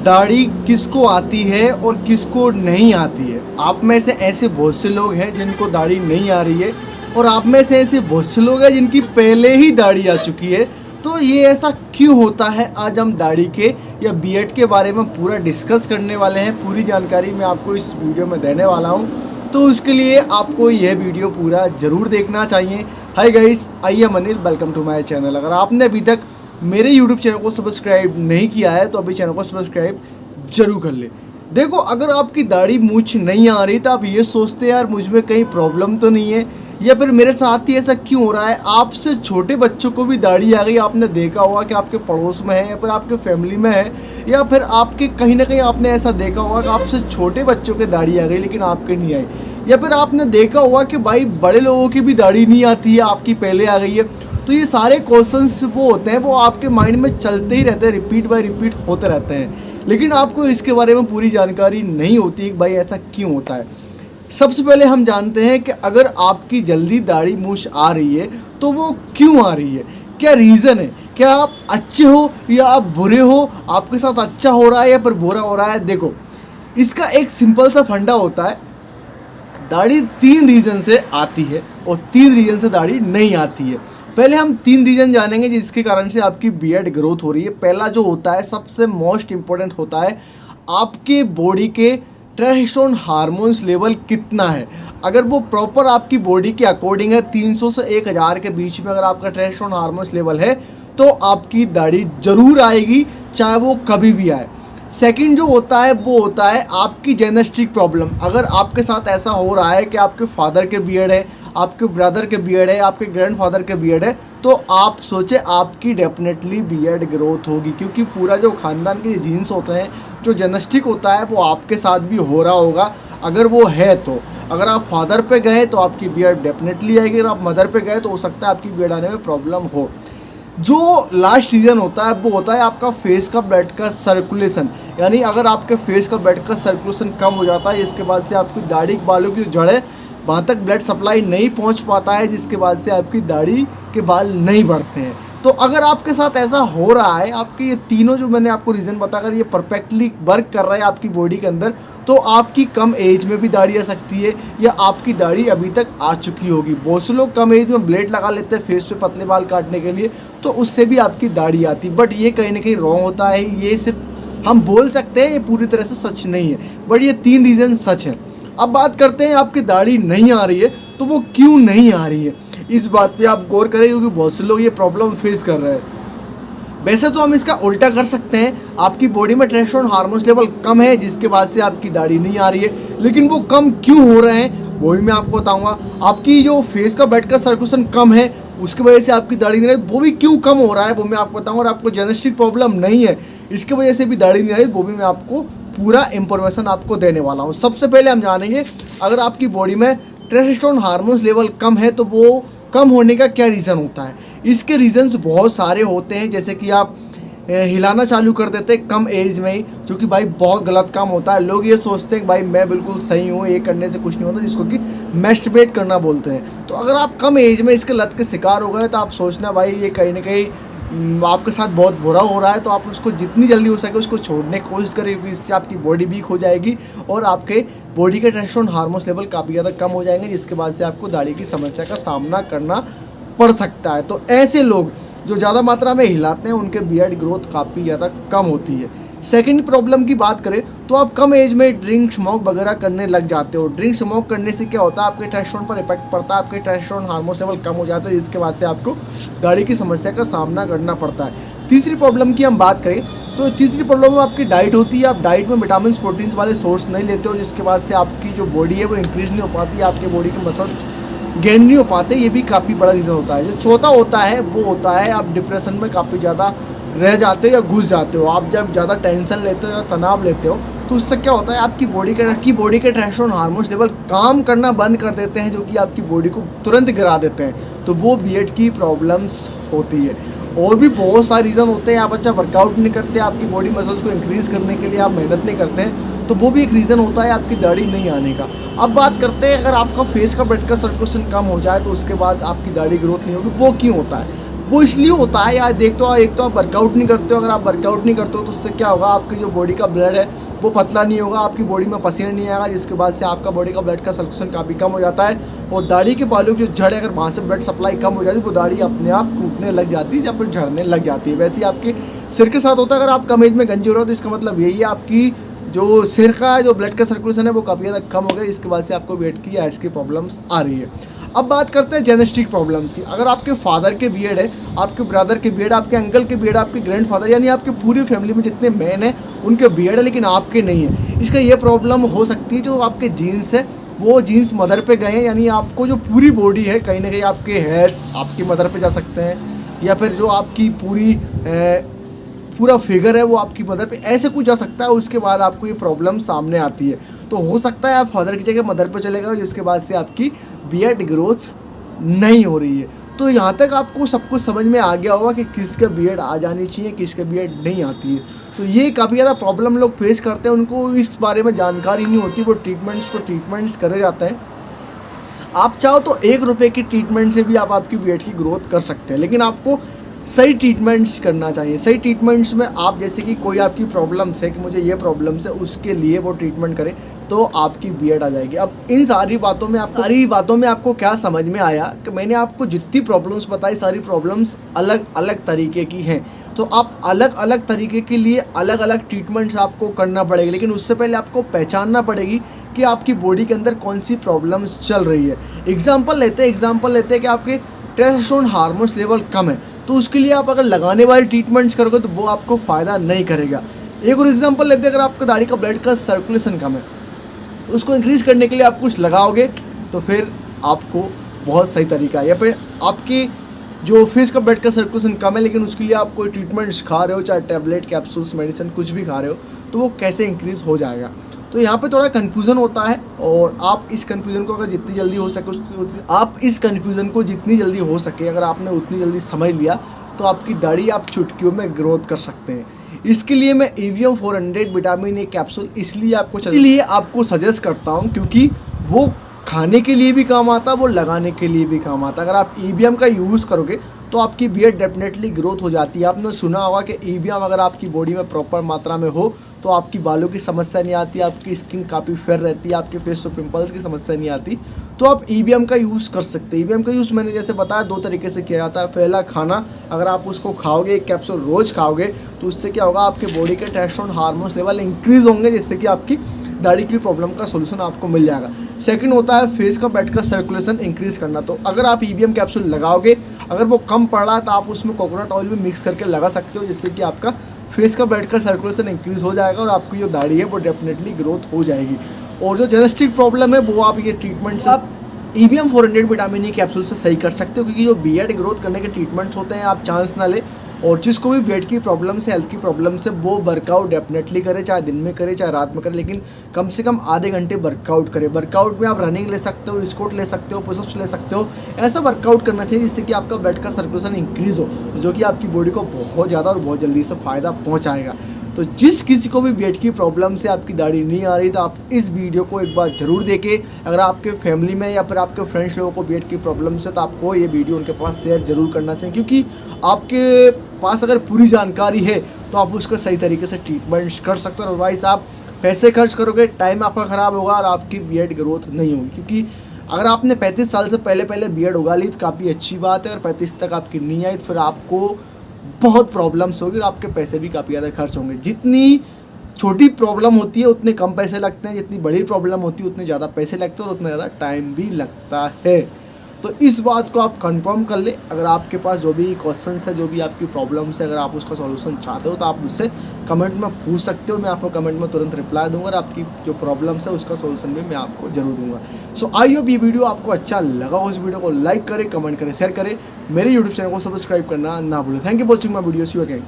दाढ़ी किसको आती है और किसको नहीं आती है। आप में से ऐसे बहुत से लोग हैं जिनको दाढ़ी नहीं आ रही है और आप में से ऐसे बहुत से लोग हैं जिनकी पहले ही दाढ़ी आ चुकी है। तो ये ऐसा क्यों होता है, आज हम दाढ़ी के या बियर्ड के बारे में पूरा डिस्कस करने वाले हैं। पूरी जानकारी मैं आपको इस वीडियो में देने वाला हूँ, तो उसके लिए आपको यह वीडियो पूरा ज़रूर देखना चाहिए। Hi guys, I am Anil, welcome to my channel. अगर आपने अभी तक मेरे यूट्यूब चैनल को सब्सक्राइब नहीं किया है तो अभी चैनल को सब्सक्राइब जरूर कर ले। देखो, अगर आपकी दाढ़ी मूंछ नहीं आ रही तो आप ये सोचते हैं यार मुझ में कहीं प्रॉब्लम तो नहीं है, या फिर मेरे साथ ही ऐसा क्यों हो रहा है। आपसे छोटे बच्चों को भी दाढ़ी आ गई। आपने देखा होगा कि आपके पड़ोस में है या फिर आपके फैमिली में है, या फिर आपके कहीं ना कहीं आपने ऐसा देखा होगा कि आपसे छोटे बच्चों की दाढ़ी आ गई लेकिन आपके नहीं आई। या फिर आपने देखा होगा कि भाई बड़े लोगों की भी दाढ़ी नहीं आती है, आपकी पहले आ गई है। तो ये सारे क्वेश्चंस वो होते हैं, वो आपके माइंड में चलते ही रहते हैं, रिपीट बाय रिपीट होते रहते हैं, लेकिन आपको इसके बारे में पूरी जानकारी नहीं होती कि भाई ऐसा क्यों होता है। सबसे पहले हम जानते हैं कि अगर आपकी जल्दी दाढ़ी मूंछ आ रही है तो वो क्यों आ रही है, क्या रीज़न है। क्या आप अच्छे हो या आप बुरे हो, आपके साथ अच्छा हो रहा है या फिर बुरा हो रहा है। देखो, इसका एक सिंपल सा फंडा होता है, दाढ़ी 3 रीज़न से आती है और 3 रीज़न से दाढ़ी नहीं आती है। पहले हम 3 रीज़न जानेंगे जिसके कारण से आपकी बियर्ड ग्रोथ हो रही है। पहला जो होता है, सबसे मोस्ट इम्पोर्टेंट होता है, आपके बॉडी के टेस्टोस्टेरोन हार्मोन्स लेवल कितना है। अगर वो प्रॉपर आपकी बॉडी के अकॉर्डिंग है, 300 से 1000 के बीच में अगर आपका टेस्टोस्टेरोन हार्मोन्स लेवल है तो आपकी दाढ़ी जरूर आएगी, चाहे वो कभी भी आए। सेकंड जो होता है वो होता है आपकी जेनेटिक प्रॉब्लम। अगर आपके साथ ऐसा हो रहा है कि आपके फादर के बियर्ड है, आपके ब्रदर के बियर्ड है, आपके ग्रैंडफादर के बियर्ड है, तो आप सोचे आपकी डेफिनेटली बियर्ड ग्रोथ होगी, क्योंकि पूरा जो खानदान के जीन्स होते हैं, जो जेनेटिक होता है, वो आपके साथ भी हो रहा होगा। अगर वो है तो अगर आप फादर पे गए तो आपकी बियर्ड डेफिनेटली आएगी, अगर आप मदर पे गए तो हो सकता है आपकी बियर्ड आने में प्रॉब्लम हो। जो लास्ट रीज़न होता है वो होता है आपका फेस का ब्लड का सर्कुलेशन। यानी अगर आपके फेस का ब्लड का सर्कुलेशन कम हो जाता है, इसके बाद से आपकी दाढ़ी के बालों की जो जड़ है वहाँ तक ब्लड सप्लाई नहीं पहुँच पाता है, जिसके बाद से आपकी दाढ़ी के बाल नहीं बढ़ते हैं। तो अगर आपके साथ ऐसा हो रहा है, आपके ये तीनों जो मैंने आपको रीज़न बता, अगर ये परफेक्टली वर्क कर रहा है आपकी बॉडी के अंदर, तो आपकी कम एज में भी दाढ़ी आ सकती है या आपकी दाढ़ी अभी तक आ चुकी होगी। बहुत से लोग कम एज में ब्लेड लगा लेते हैं फेस पे पतले बाल काटने के लिए, तो उससे भी आपकी दाढ़ी आती, बट ये कहीं ना कहीं रॉन्ग होता है। ये सिर्फ हम बोल सकते हैं, ये पूरी तरह से सच नहीं है, बट ये 3 रीज़न सच हैं। अब बात करते हैं आपकी दाढ़ी नहीं आ रही है तो वो क्यों नहीं आ रही है। इस बात पे आप गौर करें, क्योंकि बहुत से लोग ये प्रॉब्लम फेस कर रहे हैं। वैसे तो हम इसका उल्टा कर सकते हैं, आपकी बॉडी में टेस्टोस्टेरोन हार्मोन्स लेवल कम है जिसके बाद से आपकी दाढ़ी नहीं आ रही है, लेकिन वो कम क्यों हो रहे हैं वही मैं आपको बताऊंगा। आपकी जो फेस का ब्लड का सर्कुलेशन कम है उसकी वजह से आपकी दाढ़ी नहीं आ रही, वो भी क्यों कम हो रहा है वो मैं आपको बताऊंगा। और आपको जेनेटिक प्रॉब्लम नहीं है, इसकी वजह से भी दाढ़ी नहीं आ रही, वो भी मैं आपको पूरा इंफॉर्मेशन आपको देने वाला हूँ। सबसे पहले हम जानेंगे, अगर आपकी बॉडी में टेस्टोस्टेरोन हार्मोन्स लेवल कम है तो वो कम होने का क्या रीज़न होता है। इसके रीज़न्स बहुत सारे होते हैं, जैसे कि आप हिलाना चालू कर देते हैं कम एज में ही, जो कि भाई बहुत गलत काम होता है। लोग ये सोचते हैं कि भाई मैं बिल्कुल सही हूँ, ये करने से कुछ नहीं होता, जिसको कि मैस्टरबेट करना बोलते हैं। तो अगर आप कम एज में इसके लत के शिकार हो गए तो आप सोचना भाई ये कहीं ना कहीं आपके साथ बहुत बुरा हो रहा है, तो आप उसको जितनी जल्दी हो सके उसको छोड़ने की कोशिश करें, क्योंकि इससे आपकी बॉडी वीक हो जाएगी और आपके बॉडी के टेस्टोस्टेरोन हार्मोन्स लेवल काफ़ी ज़्यादा कम हो जाएंगे, जिसके बाद से आपको दाढ़ी की समस्या का सामना करना पड़ सकता है। तो ऐसे लोग जो ज़्यादा मात्रा में हिलाते हैं उनके बियर्ड ग्रोथ काफ़ी ज़्यादा कम होती है। सेकंड प्रॉब्लम की बात करें तो आप कम एज में ड्रिंक स्मोक वगैरह करने लग जाते हो। ड्रिंक स्मोक करने से क्या होता है, आपके टेस्टोस्टेरोन पर इफेक्ट पड़ता है, आपके टेस्टोस्टेरोन हार्मोन्स लेवल कम हो जाता है, जिसके बाद से आपको दाढ़ी की समस्या का सामना करना पड़ता है। तीसरी प्रॉब्लम की हम बात करें तो तीसरी प्रॉब्लम आपकी डाइट होती है। आप डाइट में विटामिन प्रोटीन्स वाले सोर्स नहीं लेते हो, जिसके बाद से आपकी जो बॉडी है वो इंक्रीज़ नहीं हो पाती, आपके बॉडी के मसल्स गेन नहीं हो पाते, ये भी काफ़ी बड़ा रीज़न होता है। जो चौथा होता है वो होता है आप डिप्रेशन में काफ़ी ज़्यादा रह जाते हो या घुस जाते हो। आप जब ज़्यादा टेंशन लेते हो या तनाव लेते हो तो उससे क्या होता है, आपकी बॉडी के टेस्टोस्टेरोन हार्मोन्स लेवल काम करना बंद कर देते हैं, जो कि आपकी बॉडी को तुरंत गिरा देते हैं, तो वो बियर्ड की प्रॉब्लम्स होती है। और भी बहुत सारे रीज़न होते हैं, आप अच्छा वर्कआउट नहीं करते, आपकी बॉडी मसल्स को इंक्रीज़ करने के लिए आप मेहनत नहीं करते हैं, तो वो भी एक रीज़न होता है आपकी दाढ़ी नहीं आने का। अब बात करते हैं, अगर आपका फेस का ब्लड का सर्कुलेशन कम हो जाए तो उसके बाद आपकी दाढ़ी ग्रोथ नहीं होगी, वो क्यों होता है। वो इसलिए होता है यार, एक तो आप वर्कआउट नहीं करते हो। अगर आप वर्कआउट नहीं करते हो तो उससे क्या होगा, आपकी जो बॉडी का ब्लड है वो पतला नहीं होगा, आपकी बॉडी में पसीना नहीं आएगा, जिसके बाद से आपका बॉडी का ब्लड का सर्कुलेशन काफ़ी कम हो जाता है। और दाढ़ी के बालों की जो जड़ है, अगर वहाँ से ब्लड सप्लाई कम हो जाती है वो दाढ़ी अपने आप टूटने लग जाती है या फिर झड़ने लग जाती है। वैसे ही आपके सिर के साथ होता है। अगर आप कम एज में गंजे हो रहे हो तो इसका मतलब यही है आपकी जो सिर का जो ब्लड का सर्कुलेशन है वो काफ़ी ज़्यादा कम हो गया, इसके बाद से आपको वेट की एड्स की प्रॉब्लम्स आ रही है। अब बात करते हैं जेनेटिक प्रॉब्लम्स की। अगर आपके फादर के बियर्ड है, आपके ब्रदर के बियर्ड, आपके अंकल के बियर्ड, आपके ग्रैंडफादर, यानी आपके पूरी फैमिली में जितने मैन हैं उनके बियर्ड है लेकिन आपके नहीं है, इसका ये प्रॉब्लम हो सकती है जो आपके जीन्स है वो जीन्स मदर पे गए हैं। यानी आपको जो पूरी बॉडी है कहीं ना कहीं आपके हेयर्स आपकी मदर पे जा सकते हैं, या फिर जो आपकी पूरा फिगर है वो आपकी मदर पे ऐसे कुछ जा सकता है। उसके बाद आपको ये प्रॉब्लम सामने आती है। तो हो सकता है आप फादर की जगह मदर पे चले गए, जिसके बाद से आपकी बियर्ड ग्रोथ नहीं हो रही है। तो यहाँ तक आपको सब कुछ समझ में आ गया होगा कि किसका बियर्ड आ जानी चाहिए, किसका बियर्ड नहीं आती है। तो ये काफ़ी ज़्यादा प्रॉब्लम लोग फेस करते हैं, उनको इस बारे में जानकारी नहीं होती, वो ट्रीटमेंट्स करे जाते हैं। आप चाहो तो 1 रुपये की ट्रीटमेंट से भी आप आपकी बियर्ड की ग्रोथ कर सकते हैं, लेकिन आपको सही ट्रीटमेंट्स करना चाहिए। सही ट्रीटमेंट्स में आप जैसे कि कोई आपकी प्रॉब्लम्स है कि मुझे ये प्रॉब्लम्स है, उसके लिए वो ट्रीटमेंट करें तो आपकी बियर्ड आ जाएगी। अब इन सारी बातों में आपको क्या समझ में आया कि मैंने आपको जितनी प्रॉब्लम्स बताई सारी प्रॉब्लम्स अलग अलग तरीके की हैं। तो आप अलग अलग तरीके के लिए अलग अलग ट्रीटमेंट्स आपको करना पड़ेगा, लेकिन उससे पहले आपको पहचानना पड़ेगी कि आपकी बॉडी के अंदर कौन सी प्रॉब्लम्स चल रही है। एग्जाम्पल लेते हैं कि आपके टेस्टोस्टेरोन हार्मोन्स लेवल कम है, तो उसके लिए आप अगर लगाने वाले ट्रीटमेंट्स करोगे तो वो आपको फ़ायदा नहीं करेगा। एक और एग्जांपल लेते हैं, अगर आपका दाढ़ी का ब्लड का सर्कुलेशन कम है तो उसको इंक्रीज़ करने के लिए आप कुछ लगाओगे तो फिर आपको बहुत सही तरीका है। या फिर आपकी जो फेस का ब्लड का सर्कुलेशन कम है लेकिन उसके लिए आप कोई ट्रीटमेंट्स खा रहे हो, चाहे टैबलेट, कैप्सूल्स, मेडिसिन कुछ भी खा रहे हो, तो वो कैसे इंक्रीज़ हो जाएगा। तो यहाँ पे थोड़ा कन्फ्यूज़न होता है, और आप इस कन्फ्यूज़न को अगर जितनी जल्दी हो सके अगर आपने उतनी जल्दी समझ लिया तो आपकी दाढ़ी आप चुटकियों में ग्रोथ कर सकते हैं। इसके लिए मैं EVM 400 विटामिन ए कैप्सूल इसलिए आपको सजेस्ट करता हूँ क्योंकि वो खाने के लिए भी काम आता है, वो लगाने के लिए भी काम आता है। अगर आप EVM का यूज़ करोगे तो आपकी बियर्ड डेफिनेटली ग्रोथ हो जाती है। आपने सुना होगा कि EVM अगर आपकी बॉडी में प्रॉपर मात्रा में हो तो आपकी बालों की समस्या नहीं आती, आपकी स्किन काफ़ी फेयर रहती है, आपके फेस पर पिंपल्स की समस्या नहीं आती। तो आप EVM का यूज़ कर सकते हैं। EVM का यूज़ मैंने जैसे बताया 2 तरीके से किया जाता है। पहला, खाना, अगर आप उसको खाओगे, 1 कैप्सूल रोज़ खाओगे तो उससे क्या होगा, आपके बॉडी के टेस्टोस्टेरोन हार्मोन्स लेवल इंक्रीज़ होंगे, जिससे कि आपकी दाढ़ी की प्रॉब्लम का सोल्यूशन आपको मिल जाएगा। सेकंड होता है फेस का ब्लड का सर्कुलेशन इंक्रीज़ करना। तो अगर आप EVM कैप्सूल लगाओगे, अगर वो कम पड़ रहा है तो आप उसमें कोकोनट ऑयल भी मिक्स करके लगा सकते हो, जिससे कि आपका फेस का ब्लड का सर्कुलेशन इंक्रीज़ हो जाएगा और आपकी जो दाढ़ी है वो डेफिनेटली ग्रोथ हो जाएगी। और जो जेनेटिक प्रॉब्लम है वो आप ये ट्रीटमेंट से आप EVM 400 विटामिन ई कैप्सूल से सही कर सकते हो, क्योंकि जो बियर्ड ग्रोथ करने के ट्रीटमेंट्स होते हैं आप चांस ना ले। और जिसको भी बियर्ड की प्रॉब्लम से, हेल्थ की प्रॉब्लम से, वो वर्कआउट डेफिनेटली करे, चाहे दिन में करे चाहे रात में करे, लेकिन कम से कम आधे घंटे वर्कआउट करे। वर्कआउट में आप रनिंग ले सकते हो, स्क्वाट ले सकते हो, पुशअप्स ले सकते हो। ऐसा वर्कआउट करना चाहिए जिससे कि आपका ब्लड का सर्कुलेशन इंक्रीज़ हो, जो कि आपकी बॉडी को बहुत ज़्यादा और बहुत जल्दी से फ़ायदा पहुँचाएगा। तो जिस किसी को भी बियर्ड की प्रॉब्लम से आपकी दाढ़ी नहीं आ रही तो आप इस वीडियो को एक बार ज़रूर देखें। अगर आपके फैमिली में या फिर आपके फ्रेंड्स लोगों को बियर्ड की प्रॉब्लम से, तो आपको ये वीडियो उनके पास शेयर ज़रूर करना चाहिए, क्योंकि आपके पास अगर पूरी जानकारी है तो आप उसका सही तरीके से ट्रीटमेंट्स कर सकते हो। अदरवाइज़ आप पैसे खर्च करोगे, टाइम आपका ख़राब होगा और आपकी बियर्ड ग्रोथ नहीं होगी। क्योंकि अगर आपने 35 साल से पहले बियर्ड उगा ली तो काफ़ी अच्छी बात है, और 35 तक आपकी नहीं आई तो फिर आपको बहुत प्रॉब्लम्स होगी और आपके पैसे भी काफ़ी ज़्यादा खर्च होंगे। जितनी छोटी प्रॉब्लम होती है उतने कम पैसे लगते हैं, जितनी बड़ी प्रॉब्लम होती है उतने ज़्यादा पैसे लगते हैं और उतना ज़्यादा टाइम भी लगता है। तो इस बात को आप कंफर्म कर ले। अगर आपके पास जो भी क्वेश्चंस है, जो भी आपकी प्रॉब्लम्स है, अगर आप उसका सॉल्यूशन चाहते हो तो आप मुझसे कमेंट में पूछ सकते हो। मैं आपको कमेंट में तुरंत रिप्लाई दूंगा और आपकी जो प्रॉब्लम्स है उसका सॉल्यूशन भी मैं आपको जरूर दूंगा। सो आई होप ये वीडियो आपको अच्छा लगा हो। इस वीडियो को लाइक करें, कमेंट करें, शेयर करें। मेरे यूट्यूब चैनल को सब्सक्राइब करना ना भूलें। Thank you for watching my video. See you again.